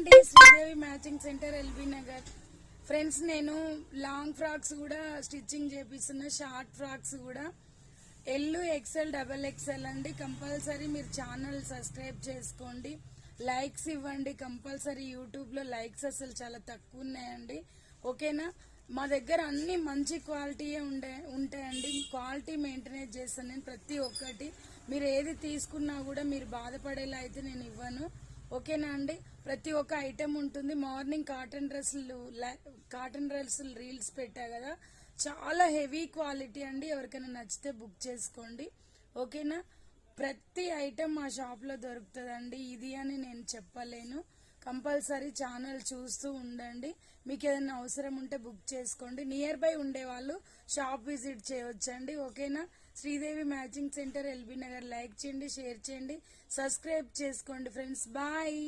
అండి, Sridevi matching centre LB Nagar. Friends, నేను long frocks కూడా స్టిచ్చింగ్ చేపిస్తున్నా, షార్ట్ ఫ్రాక్స్ కూడా. ఎల్, ఎక్సెల్, డబల్ ఎక్సెల్ అండి. కంపల్సరీ మీరు ఛానల్ సబ్స్క్రైబ్ చేసుకోండి, లైక్స్ ఇవ్వండి కంపల్సరీ. యూట్యూబ్లో లైక్స్ అసలు చాలా తక్కువ ఉన్నాయండి, ఓకేనా. మా దగ్గర అన్ని మంచి క్వాలిటీయే ఉంటాయండి. క్వాలిటీ మెయింటైన్ చేస్తాను నేను ప్రతి ఒక్కటి. మీరు ఏది తీసుకున్నా కూడా మీరు బాధపడేలా అయితే నేను ఇవ్వను, ఓకేనా అండి. ప్రతి ఒక్క ఐటెం ఉంటుంది. మార్నింగ్ కాటన్ డ్రెస్సులు రీల్స్ పెట్టా కదా, చాలా హెవీ క్వాలిటీ అండి. ఎవరికైనా నచ్చితే బుక్ చేసుకోండి, ఓకేనా. ప్రతి ఐటెం మా షాప్లో దొరుకుతుందండి, ఇది అని నేను చెప్పలేను. కంపల్సరీ ఛానల్ చూస్తూ ఉండండి. మీకు ఏదైనా అవసరం ఉంటే బుక్ చేసుకోండి. నియర్ బై ఉండేవాళ్ళు షాప్ విజిట్ చేయవచ్చండి, ఓకేనా. Sridevi matching centre LB Nagar. Like చేయండి, షేర్ చేయండి, సబ్స్క్రైబ్ చేసుకోండి ఫ్రెండ్స్. బాయ్.